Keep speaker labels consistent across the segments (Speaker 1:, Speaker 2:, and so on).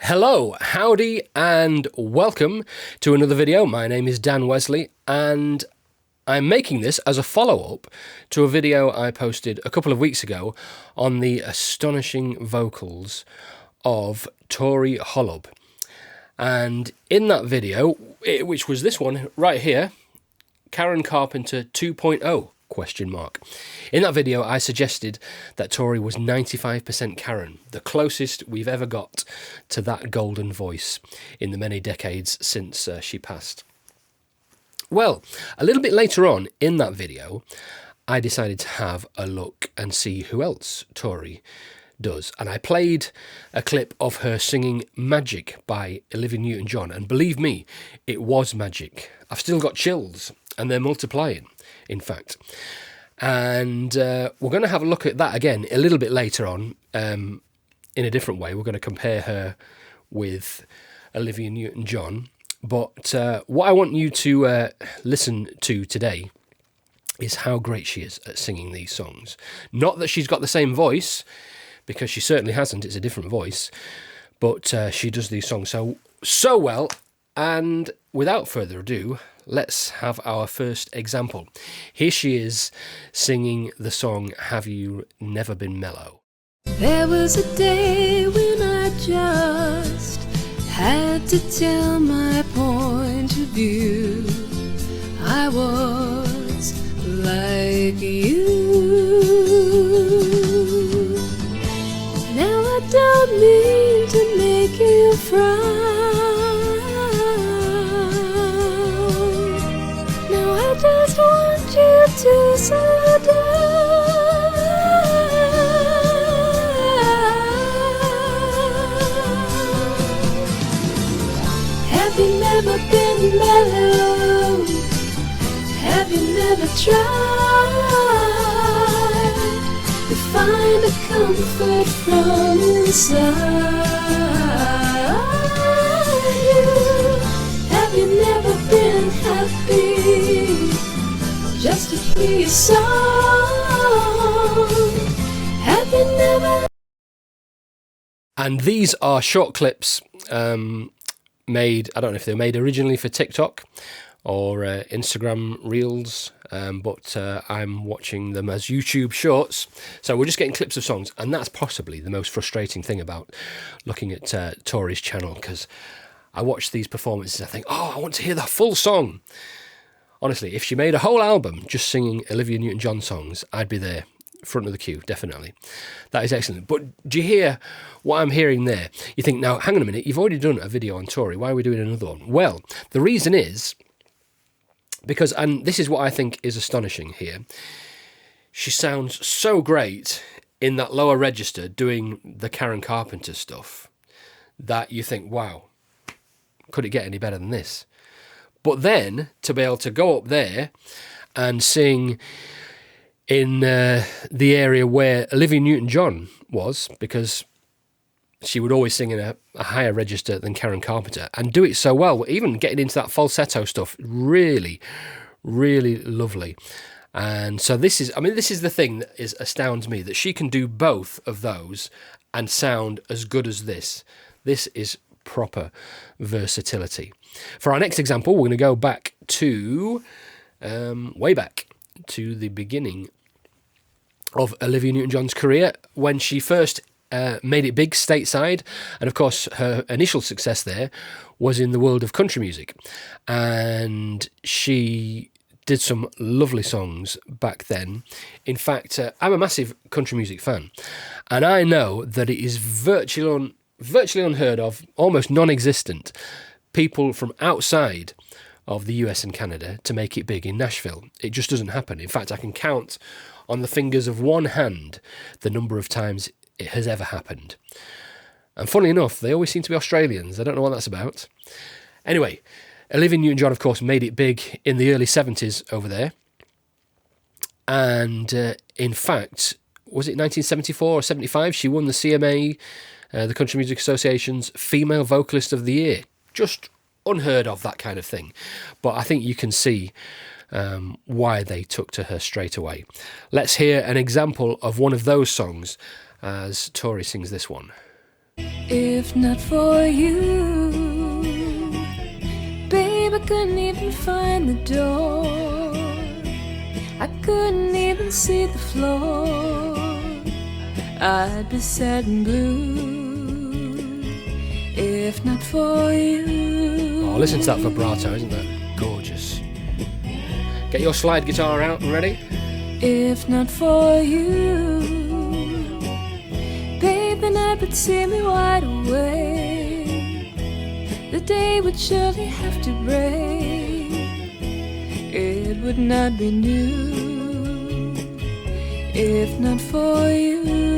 Speaker 1: Hello, howdy, and welcome to another video. My name is Dan Wesley, and I'm making this as a follow-up to a video I posted a couple of weeks ago on the astonishing vocals of Tori Holub. And in that video, which was this one right here, Karen Carpenter 2.0 ? In that video, I suggested that Tori was 95% Karen, the closest we've ever got to that golden voice in the many decades since she passed. Well, a little bit later on in that video, I decided to have a look and see who else Tori does. And I played a clip of her singing Magic by Olivia Newton-John. And believe me, it was magic. I've still got chills, and they're multiplying, in fact. And we're going to have a look at that again a little bit later on in a different way. We're going to compare her with Olivia Newton-John. But what I want you to listen to today is how great she is at singing these songs. Not that she's got the same voice, because she certainly hasn't. It's a different voice. But she does these songs so well. And without further ado, let's have our first example. Here she is singing the song Have You Never Been Mellow?
Speaker 2: There was a day when I just had to tell my point of view. I was like you. Now I don't mean to make you frown. Now I just want you to slow down. Have you never been mellow? Have you never tried to find a comfort from inside you? Have you never been happy just to hear your song? Have you never...
Speaker 1: And these are short clips made, I don't know if they were made originally for TikTok or Instagram Reels, but I'm watching them as YouTube Shorts. So we're just getting clips of songs, and that's possibly the most frustrating thing about looking at Tori's channel, because I watch these performances and I think, oh, I want to hear the full song. Honestly, if she made a whole album just singing Olivia Newton-John songs, I'd be there, front of the queue, definitely. That is excellent. But do you hear what I'm hearing there? You think, now, hang on a minute, you've already done a video on Tori. Why are we doing another one? Well, the reason is because, and this is what I think is astonishing here, she sounds so great in that lower register doing the Karen Carpenter stuff that you think, wow, could it get any better than this? But then to be able to go up there and sing in the area where Olivia Newton-John was, because she would always sing in a higher register than Karen Carpenter, and do it so well, even getting into that falsetto stuff, really, really lovely. And so this is the thing that astounds me, that she can do both of those and sound as good as this. This is proper versatility. For our next example, we're going to go back to, way back to the beginning of Olivia Newton-John's career, when she first made it big stateside. And of course, her initial success there was in the world of country music. And she did some lovely songs back then. In fact, I'm a massive country music fan. And I know that it is virtually unheard of, almost non-existent, people from outside of the US and Canada to make it big in Nashville. It just doesn't happen. In fact, I can count on the fingers of one hand the number of times it has ever happened. And funnily enough, they always seem to be Australians. I don't know what that's about. Anyway, Olivia Newton-John, of course, made it big in the early 70s over there. And in fact, was it 1974 or 75? She won the CMA, the Country Music Association's Female Vocalist of the Year. Just unheard of, that kind of thing. But I think you can see why they took to her straight away. Let's hear an example of one of those songs as Tori sings this one.
Speaker 2: If not for you, babe, I couldn't even find the door. I couldn't even see the floor. I'd be sad and blue if not for you.
Speaker 1: Oh, listen to that vibrato, isn't that gorgeous? Get your slide guitar out and ready.
Speaker 2: If not for you, babe, the night would see me wide awake. The day would surely have to break. It would not be new if not for you.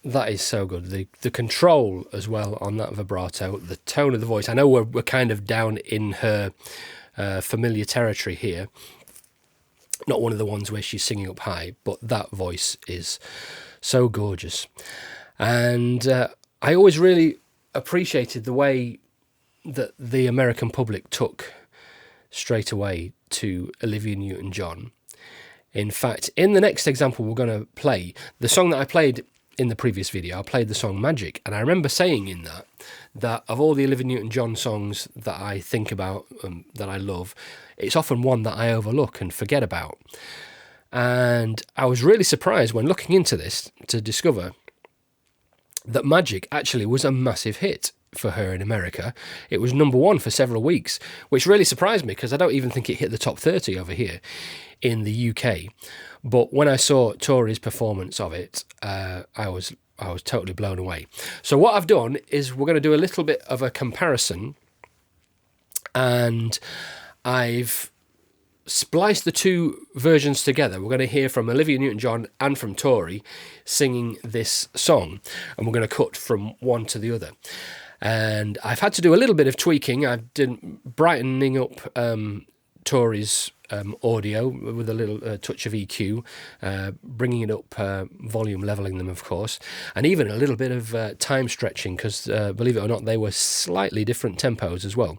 Speaker 1: That is so good. The control as well on that vibrato, the tone of the voice. I know we're kind of down in her familiar territory here. Not one of the ones where she's singing up high, but that voice is so gorgeous. And I always really appreciated the way that the American public took straight away to Olivia Newton-John. In fact, in the next example we're going to play, the song that I played in the previous video, I played the song Magic, and I remember saying in that of all the Olivia Newton-John songs that I think about, that I love, it's often one that I overlook and forget about. And I was really surprised when looking into this to discover that Magic actually was a massive hit for her in America. It was number one for several weeks, which really surprised me because I don't even think it hit the top 30 over here in the UK. But when I saw Tori's performance of it, I was totally blown away. So what I've done is we're going to do a little bit of a comparison, and I've spliced the two versions together. We're going to hear from Olivia Newton-John and from Tori singing this song, and we're going to cut from one to the other. And I've had to do a little bit of tweaking. I've done brightening up Tori's audio with a little touch of EQ, bringing it up, volume leveling them, of course, and even a little bit of time stretching because, believe it or not, they were slightly different tempos as well.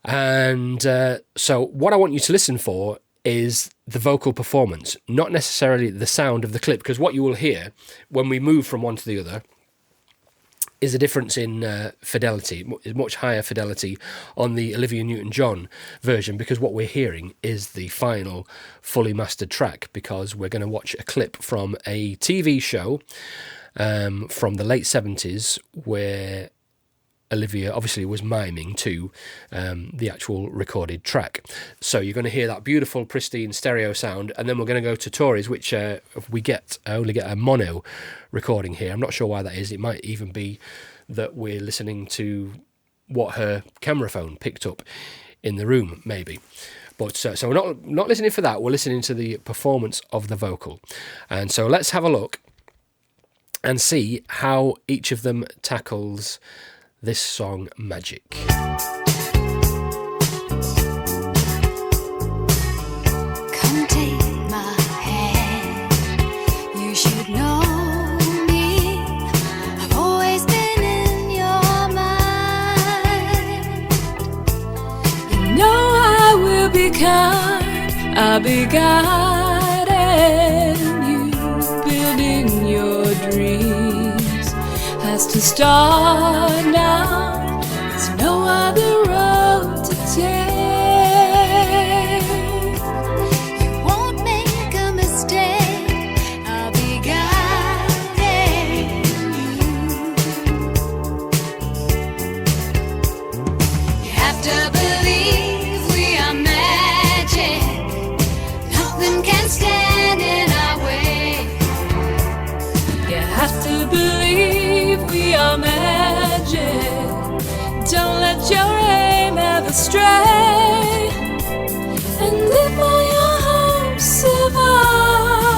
Speaker 1: And so what I want you to listen for is the vocal performance, not necessarily the sound of the clip, because what you will hear when we move from one to the other is a difference in fidelity, much higher fidelity on the Olivia Newton-John version, because what we're hearing is the final fully mastered track, because we're going to watch a clip from a TV show from the late 70s where Olivia obviously was miming to the actual recorded track. So you're going to hear that beautiful, pristine stereo sound, and then we're going to go to Tori's, which I only get a mono recording here. I'm not sure why that is. It might even be that we're listening to what her camera phone picked up in the room, maybe. But so we're not listening for that. We're listening to the performance of the vocal. And so let's have a look and see how each of them tackles this song, Magic.
Speaker 2: Come take my hand. You should know me. I've always been in your mind. You know I will be kind. I'll be guiding you, building your dreams. Has to start now. There's no other road to take. You won't make a mistake. I'll be guiding you. You have to believe we are magic. Nothing can stand in our way. You have to believe we are magic. Don't let your aim ever stray. And if all your hopes survives,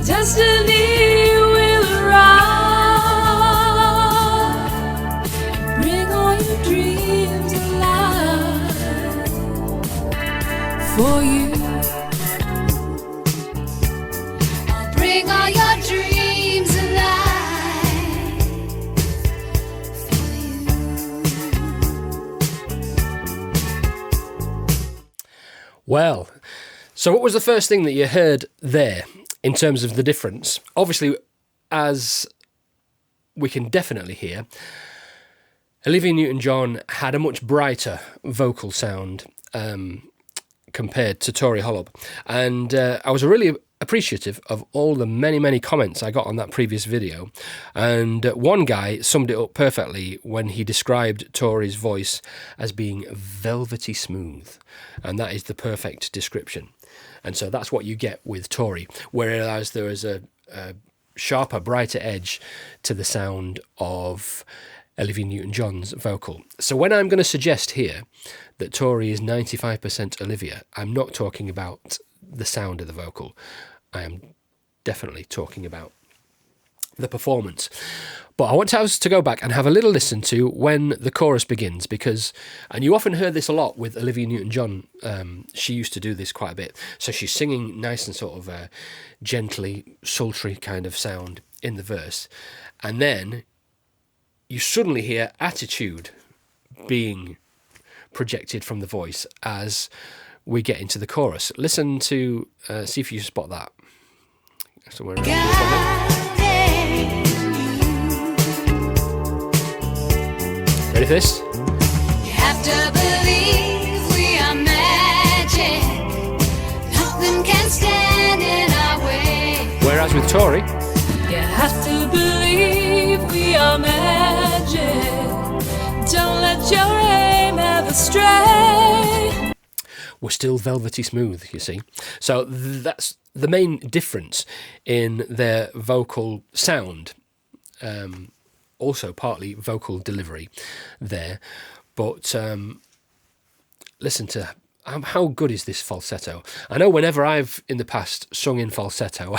Speaker 2: destiny will arrive. Bring all your dreams alive for you. I'll bring all your dreams alive for you.
Speaker 1: Well, so what was the first thing that you heard there? in terms of the difference. Obviously, as we can definitely hear, Olivia Newton-John had a much brighter vocal sound compared to Tori Holub. And I was really appreciative of all the many comments I got on that previous video. And one guy summed it up perfectly when he described Tori's voice as being velvety smooth. And that is the perfect description. And so that's what you get with Tori, whereas there is a sharper, brighter edge to the sound of Olivia Newton-John's vocal. So when I'm going to suggest here that Tori is 95% Olivia, I'm not talking about the sound of the vocal. I am definitely talking about the performance. But I want us to go back and have a little listen to when the chorus begins, because, and you often heard this a lot with Olivia Newton-John, she used to do this quite a bit. So she's singing nice and sort of gently, sultry kind of sound in the verse. And then you suddenly hear attitude being projected from the voice as we get into the chorus. Listen to, see if you spot that. Somewhere around here. Ready for this?
Speaker 2: You have to believe we are magic. Nothing can stand in our way.
Speaker 1: Whereas with Tori,
Speaker 2: You have to believe we are magic. Don't let your aim ever stray.
Speaker 1: we're still velvety smooth, you see. So that's the main difference in their vocal sound. Also partly vocal delivery there. But listen to how good is this falsetto. I know whenever I've in the past sung in falsetto,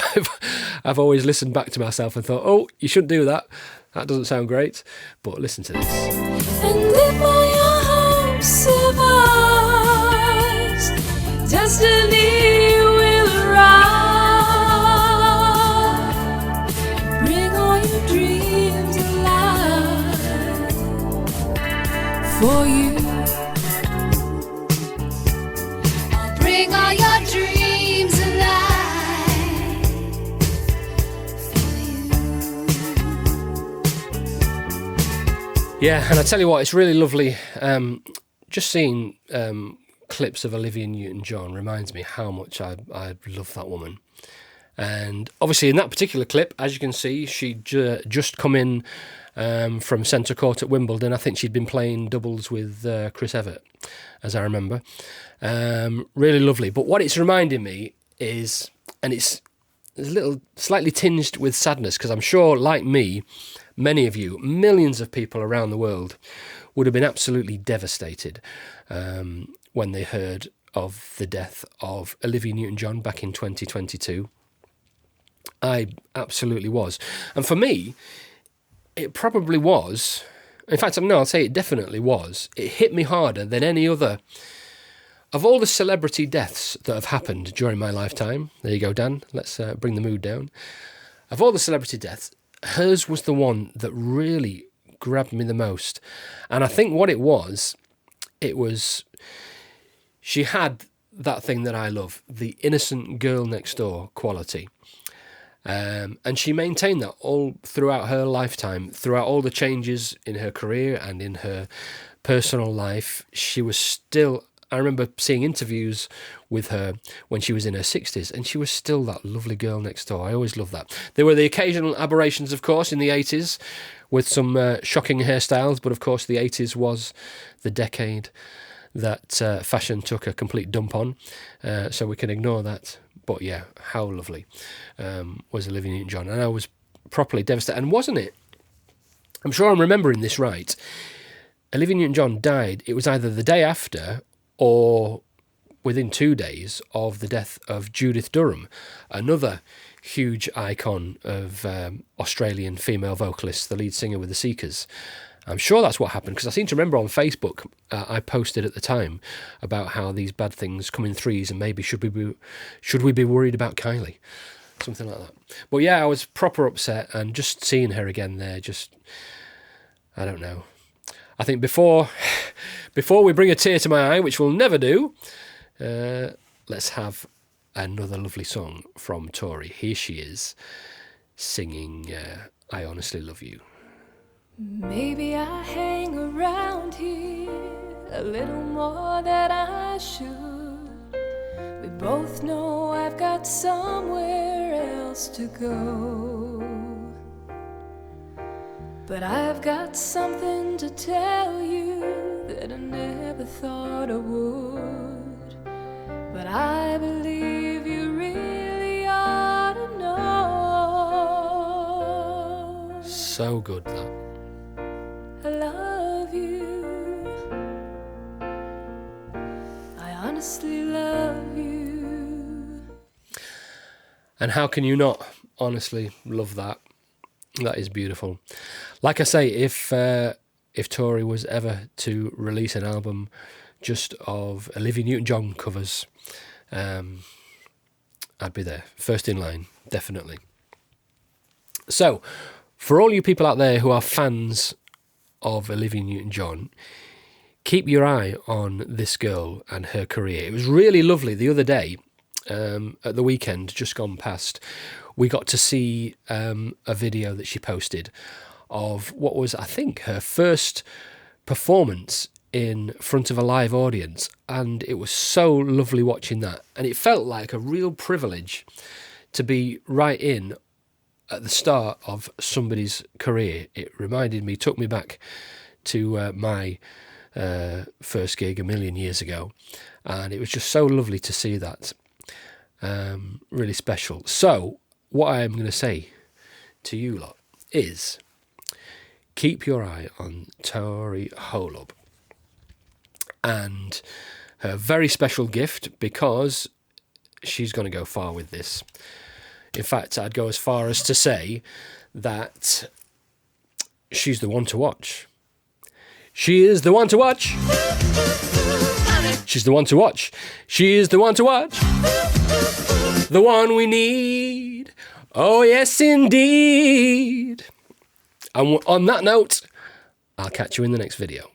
Speaker 1: I've always listened back to myself and thought, oh, you shouldn't do that. That doesn't sound great. But listen to this.
Speaker 2: And if my hope survives, destiny will arrive. Bring all your dreams alive for you. I'll bring all your dreams alive for you.
Speaker 1: Yeah, and I tell you what, it's really lovely. Just seeing clips of Olivia Newton-John reminds me how much I love that woman. And obviously in that particular clip, as you can see, she'd just come in from centre court at Wimbledon. I think she'd been playing doubles with Chris Evert, as I remember. Really lovely. But what it's reminding me is, and it's a little slightly tinged with sadness, because I'm sure, like me, many of you, millions of people around the world, would have been absolutely devastated when they heard of the death of Olivia Newton-John back in 2022. I absolutely was. And for me, it probably was. In fact, no, I'll say it definitely was. It hit me harder than any other. Of all the celebrity deaths that have happened during my lifetime, there you go, Dan, let's bring the mood down. Of all the celebrity deaths, hers was the one that really grabbed me the most. And I think what it was, she had that thing that I love, the innocent girl next door quality. And she maintained that all throughout her lifetime, throughout all the changes in her career and in her personal life. She was still, I remember seeing interviews with her when she was in her 60s, and she was still that lovely girl next door. I always loved that. There were the occasional aberrations, of course, in the 80s with some shocking hairstyles, but of course the 80s was the decade that fashion took a complete dump on, so we can ignore that. But yeah, how lovely was Olivia Newton-John. And I was properly devastated. And wasn't it, I'm sure I'm remembering this right, Olivia Newton-John died, it was either the day after or within 2 days of the death of Judith Durham, another huge icon of Australian female vocalists, the lead singer with the Seekers. I'm sure that's what happened, because I seem to remember on Facebook I posted at the time about how these bad things come in threes, and maybe should we be worried about Kylie, something like that. But yeah, I was proper upset, and just seeing her again there, just, I don't know. I think before we bring a tear to my eye, which we'll never do, let's have another lovely song from Tori. Here she is singing I Honestly Love You.
Speaker 2: Maybe I hang around here a little more than I should. We both know I've got somewhere else to go. But I've got something to tell you that I never thought I would. But I believe you really ought to know.
Speaker 1: So good, that.
Speaker 2: I love you. I honestly love you.
Speaker 1: And how can you not honestly love that? That is beautiful. Like I say, if Tori was ever to release an album just of Olivia Newton-John covers, I'd be there, first in line, definitely. So, for all you people out there who are fans of Olivia Newton-John, keep your eye on this girl and her career. It was really lovely the other day, at the weekend, just gone past, we got to see a video that she posted of what was, I think, her first performance in front of a live audience, and it was so lovely watching that, and it felt like a real privilege to be right in at the start of somebody's career. It reminded me, took me back to my first gig a million years ago, and it was just so lovely to see that. Really special. So what I am going to say to you lot is keep your eye on Tori Holub and her very special gift, because she's going to go far with this. In fact, I'd go as far as to say that she's the one to watch. She is the one to watch. She's the one to watch. She is the one to watch. The one we need. Oh, yes, indeed. And on that note, I'll catch you in the next video.